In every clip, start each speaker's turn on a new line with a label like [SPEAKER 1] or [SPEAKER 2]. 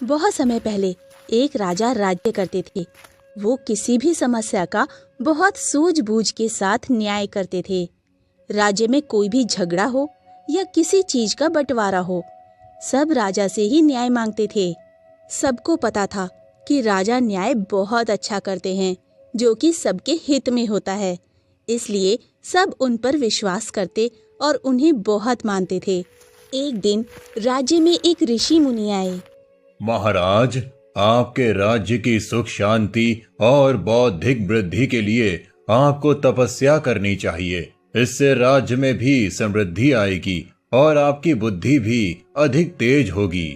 [SPEAKER 1] बहुत समय पहले एक राजा राज्य करते थे। वो किसी भी समस्या का बहुत सूझबूझ के साथ न्याय करते थे। राज्य में कोई भी झगड़ा हो या किसी चीज का बंटवारा हो, सब राजा से ही न्याय मांगते थे। सबको पता था कि राजा न्याय बहुत अच्छा करते हैं, जो कि सबके हित में होता है। इसलिए सब उन पर विश्वास करते और उन्हें बहुत मानते थे। एक दिन राज्य में एक ऋषि मुनि आए।
[SPEAKER 2] महाराज, आपके राज्य की सुख शांति और बौद्धिक वृद्धि के लिए आपको तपस्या करनी चाहिए। इससे राज्य में भी समृद्धि आएगी और आपकी बुद्धि भी अधिक तेज होगी।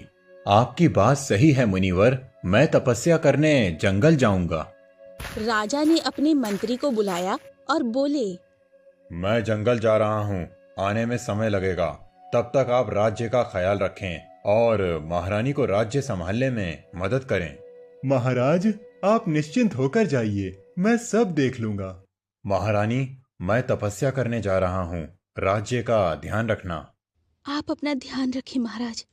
[SPEAKER 2] आपकी बात सही है मुनिवर, मैं तपस्या करने जंगल जाऊंगा।
[SPEAKER 1] राजा ने अपने मंत्री को बुलाया और बोले,
[SPEAKER 2] मैं जंगल जा रहा हूँ, आने में समय लगेगा। तब तक आप राज्य का ख्याल रखें और महारानी को राज्य संभालने में मदद करें।
[SPEAKER 3] महाराज, आप निश्चिंत होकर जाइए, मैं सब देख लूंगा।
[SPEAKER 2] महारानी, मैं तपस्या करने जा रहा हूँ, राज्य का ध्यान रखना।
[SPEAKER 1] आप अपना ध्यान रखें महाराज,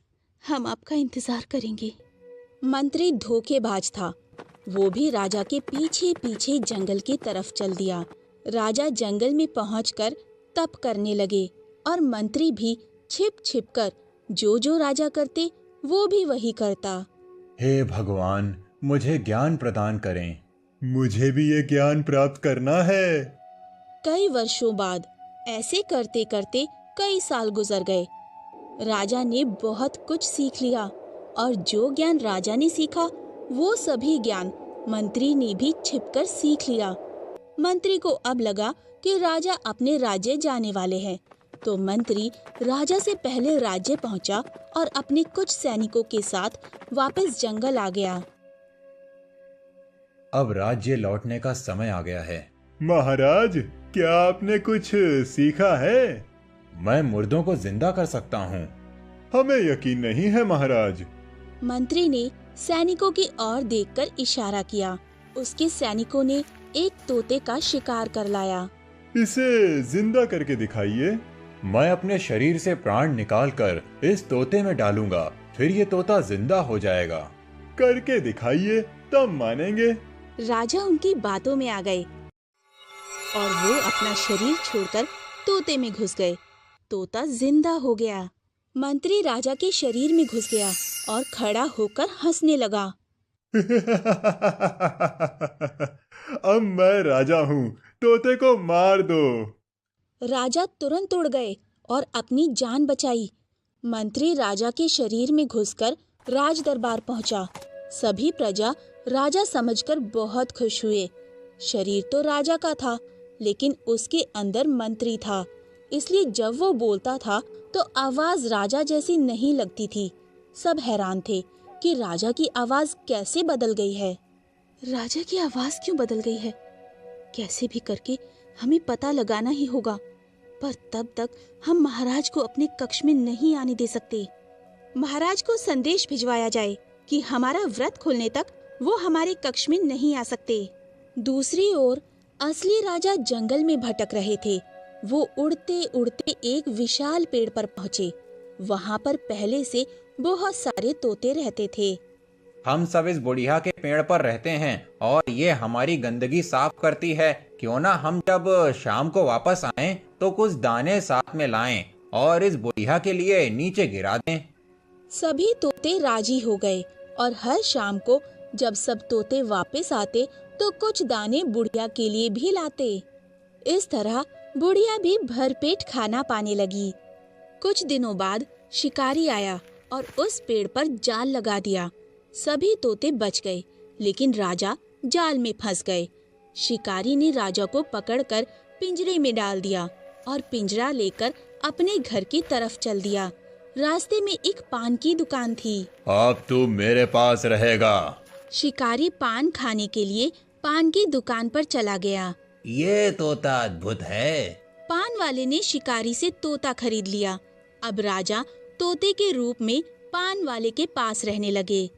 [SPEAKER 1] हम आपका इंतजार करेंगे। मंत्री धोखेबाज था। वो भी राजा के पीछे पीछे जंगल की तरफ चल दिया। राजा जंगल में पहुंचकर तप करने लगे और मंत्री भी छिप छिप कर जो राजा करते वो भी वही करता।
[SPEAKER 2] हे भगवान, मुझे ज्ञान प्रदान करें।
[SPEAKER 3] मुझे भी ये ज्ञान प्राप्त करना है।
[SPEAKER 1] कई वर्षों बाद ऐसे करते करते कई साल गुजर गए। राजा ने बहुत कुछ सीख लिया और जो ज्ञान राजा ने सीखा वो सभी ज्ञान मंत्री ने भी छिपकर सीख लिया। मंत्री को अब लगा कि राजा अपने राज्य जाने वाले हैं, तो मंत्री राजा से पहले राज्य पहुंचा और अपने कुछ सैनिकों के साथ वापस जंगल आ गया।
[SPEAKER 2] अब राज्य लौटने का समय आ गया है।
[SPEAKER 3] महाराज, क्या आपने कुछ सीखा है?
[SPEAKER 2] मैं मुर्दों को जिंदा कर सकता हूँ।
[SPEAKER 3] हमें यकीन नहीं है महाराज।
[SPEAKER 1] मंत्री ने सैनिकों की ओर देखकर इशारा किया। उसके सैनिकों ने एक तोते का शिकार कर लाया।
[SPEAKER 3] इसे जिंदा करके दिखाइए।
[SPEAKER 2] मैं अपने शरीर से प्राण निकालकर इस तोते में डालूंगा, फिर ये तोता जिंदा हो जाएगा।
[SPEAKER 3] करके दिखाइए, तब मानेंगे।
[SPEAKER 1] राजा उनकी बातों में आ गए और वो अपना शरीर छोड़कर तोते में घुस गए। तोता जिंदा हो गया। मंत्री राजा के शरीर में घुस गया और खड़ा होकर हंसने लगा।
[SPEAKER 3] अब मैं राजा हूँ, तोते को मार दो।
[SPEAKER 1] राजा तुरंत उड़ गए और अपनी जान बचाई। मंत्री राजा के शरीर में घुसकर राज दरबार पहुंचा। सभी प्रजा राजा समझकर बहुत खुश हुए। शरीर तो राजा का था, लेकिन उसके अंदर मंत्री था, इसलिए जब वो बोलता था तो आवाज राजा जैसी नहीं लगती थी। सब हैरान थे कि राजा की आवाज कैसे बदल गई है। राजा की आवाज क्यों बदल गई है? कैसे भी करके हमें पता लगाना ही होगा, पर तब तक हम महाराज को अपने कक्ष में नहीं आने दे सकते। महाराज को संदेश भिजवाया जाए कि हमारा व्रत खुलने तक वो हमारे कक्ष में नहीं आ सकते। दूसरी ओर असली राजा जंगल में भटक रहे थे। वो उड़ते उड़ते एक विशाल पेड़ पर पहुँचे। वहाँ पर पहले से बहुत सारे तोते रहते थे।
[SPEAKER 4] हम सब इस बुढ़िया के पेड़ पर रहते हैं और ये हमारी गंदगी साफ करती है। क्यों ना हम जब शाम को वापस आएं तो कुछ दाने साथ में लाएं और इस बुढ़िया के लिए नीचे गिरा दें।
[SPEAKER 1] सभी तोते राजी हो गए और हर शाम को जब सब तोते वापस आते तो कुछ दाने बुढ़िया के लिए भी लाते। इस तरह बुढ़िया भी भरपेट खाना पाने लगी। कुछ दिनों बाद शिकारी आया और उस पेड़ पर जाल लगा दिया। सभी तोते बच गए, लेकिन राजा जाल में फंस गए। शिकारी ने राजा को पकड़कर पिंजरे में डाल दिया और पिंजरा लेकर अपने घर की तरफ चल दिया। रास्ते में एक पान की दुकान थी।
[SPEAKER 2] अब तू मेरे पास रहेगा।
[SPEAKER 1] शिकारी पान खाने के लिए पान की दुकान पर चला गया।
[SPEAKER 4] ये तोता अद्भुत है।
[SPEAKER 1] पान वाले ने शिकारी से तोता खरीद लिया। अब राजा तोते के रूप में पान वाले के पास रहने लगे।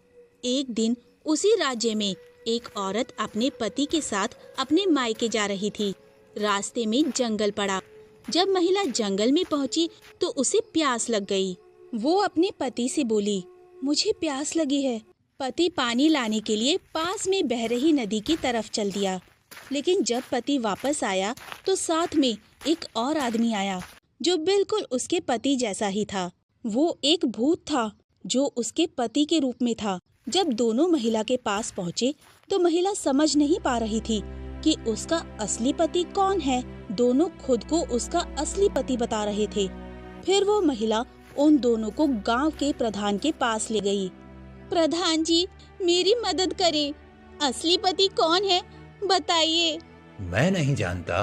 [SPEAKER 1] एक दिन उसी राज्य में एक औरत अपने पति के साथ अपने मायके जा रही थी। रास्ते में जंगल पड़ा। जब महिला जंगल में पहुंची तो उसे प्यास लग गई। वो अपने पति से बोली, मुझे प्यास लगी है, पति पानी लाने के लिए पास में बह रही नदी की तरफ चल दिया। लेकिन जब पति वापस आया तो साथ में एक और आदमी आया जो बिल्कुल उसके पति जैसा ही था। वो एक भूत था जो उसके पति के रूप में था। जब दोनों महिला के पास पहुँचे तो महिला समझ नहीं पा रही थी कि उसका असली पति कौन है। दोनों खुद को उसका असली पति बता रहे थे। फिर वो महिला उन दोनों को गांव के प्रधान के पास ले गई। प्रधान जी, मेरी मदद करें। असली पति कौन है, बताइए।
[SPEAKER 4] मैं नहीं जानता।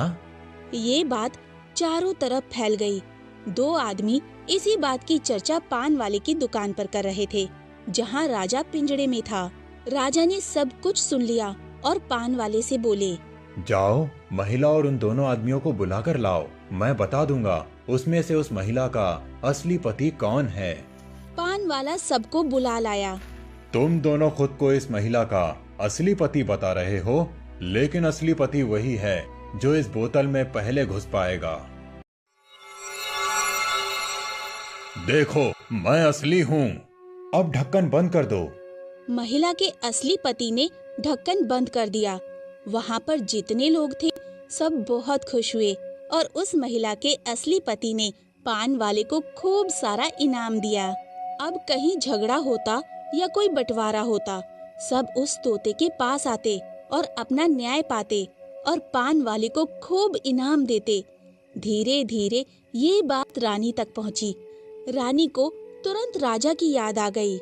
[SPEAKER 1] ये बात चारों तरफ फैल गई। दो आदमी इसी बात की चर्चा पान वाले की दुकान पर कर रहे थे, जहाँ राजा पिंजड़े में था। राजा ने सब कुछ सुन लिया और पान वाले से बोले,
[SPEAKER 2] जाओ, महिला और उन दोनों आदमियों को बुला कर लाओ। मैं बता दूंगा उसमें से उस महिला का असली पति कौन है।
[SPEAKER 1] पान वाला सबको बुला लाया।
[SPEAKER 2] तुम दोनों खुद को इस महिला का असली पति बता रहे हो, लेकिन असली पति वही है जो इस बोतल में पहले घुस पाएगा। देखो, मैं असली हूँ। अब ढक्कन बंद कर दो।
[SPEAKER 1] महिला के असली पति ने ढक्कन बंद कर दिया। वहाँ पर जितने लोग थे सब बहुत खुश हुए और उस महिला के असली पति ने पान वाले को खूब सारा इनाम दिया। अब कहीं झगड़ा होता या कोई बंटवारा होता, सब उस तोते के पास आते और अपना न्याय पाते और पान वाले को खूब इनाम देते। धीरे धीरे ये बात रानी तक पहुँची। रानी को तुरंत राजा की याद आ गई।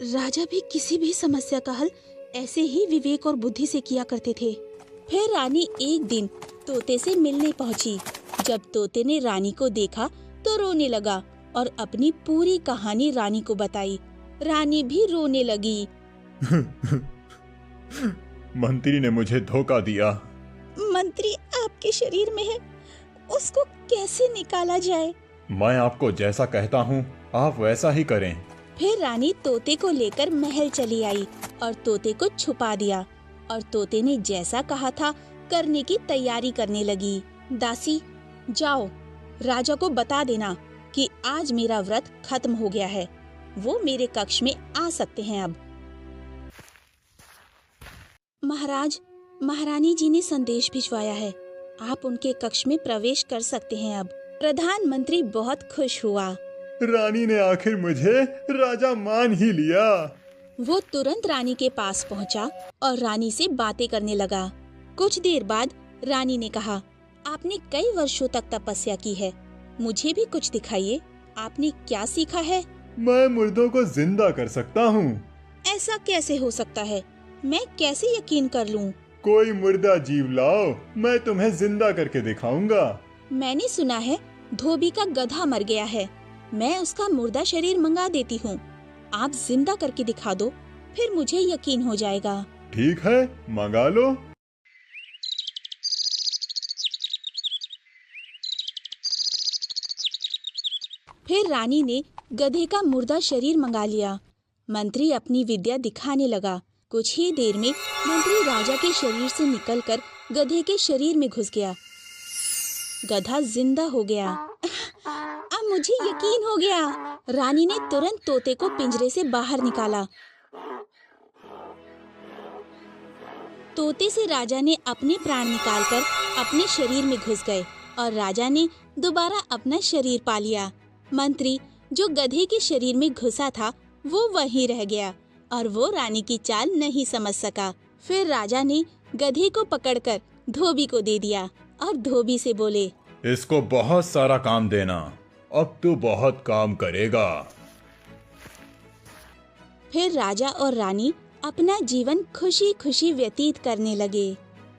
[SPEAKER 1] राजा भी किसी भी समस्या का हल ऐसे ही विवेक और बुद्धि से किया करते थे। फिर रानी एक दिन तोते से मिलने पहुंची। जब तोते ने रानी को देखा तो रोने लगा और अपनी पूरी कहानी रानी को बताई। रानी भी रोने लगी।
[SPEAKER 2] मंत्री ने मुझे धोखा दिया।
[SPEAKER 1] मंत्री आपके शरीर में है, उसको कैसे निकाला जाए?
[SPEAKER 2] मैं आपको जैसा कहता हूँ आप वैसा ही करें।
[SPEAKER 1] फिर रानी तोते को लेकर महल चली आई और तोते को छुपा दिया और तोते ने जैसा कहा था करने की तैयारी करने लगी। दासी, जाओ, राजा को बता देना कि आज मेरा व्रत खत्म हो गया है। वो मेरे कक्ष में आ सकते हैं अब। महाराज, महारानी जी ने संदेश भिजवाया है। आप उनके कक्ष में प्रवेश कर सकते हैं अब। प्रधानमंत्री बहुत खुश हुआ।
[SPEAKER 3] रानी ने आखिर मुझे राजा मान ही लिया।
[SPEAKER 1] वो तुरंत रानी के पास पहुंचा और रानी से बातें करने लगा। कुछ देर बाद रानी ने कहा, आपने कई वर्षों तक तपस्या की है, मुझे भी कुछ दिखाइए। आपने क्या सीखा है?
[SPEAKER 3] मैं मुर्दों को जिंदा कर सकता हूँ।
[SPEAKER 1] ऐसा कैसे हो सकता है? मैं कैसे यकीन कर लूं?
[SPEAKER 3] कोई मुर्दा जीव लाओ, मैं तुम्हें जिंदा करके दिखाऊंगा।
[SPEAKER 1] मैंने सुना है धोबी का गधा मर गया है। मैं उसका मुर्दा शरीर मंगा देती हूँ। आप जिंदा करके दिखा दो, फिर मुझे यकीन हो जाएगा।
[SPEAKER 3] ठीक है, मंगा लो।
[SPEAKER 1] फिर रानी ने गधे का मुर्दा शरीर मंगा लिया। मंत्री अपनी विद्या दिखाने लगा। कुछ ही देर में मंत्री राजा के शरीर से निकलकर गधे के शरीर में घुस गया। गधा जिंदा हो गया। अब मुझे यकीन हो गया। रानी ने तुरंत तोते को पिंजरे से बाहर निकाला। तोते से राजा ने अपने प्राण निकालकर अपने शरीर में घुस गए और राजा ने दोबारा अपना शरीर पा लिया। मंत्री जो गधे के शरीर में घुसा था वो वहीं रह गया और वो रानी की चाल नहीं समझ सका। फिर राजा ने गधे को पकड़कर धोबी को दे दिया और धोबी से बोले,
[SPEAKER 2] इसको बहुत सारा काम देना, अब तू बहुत काम करेगा।
[SPEAKER 1] फिर राजा और रानी अपना जीवन खुशी खुशी व्यतीत करने लगे।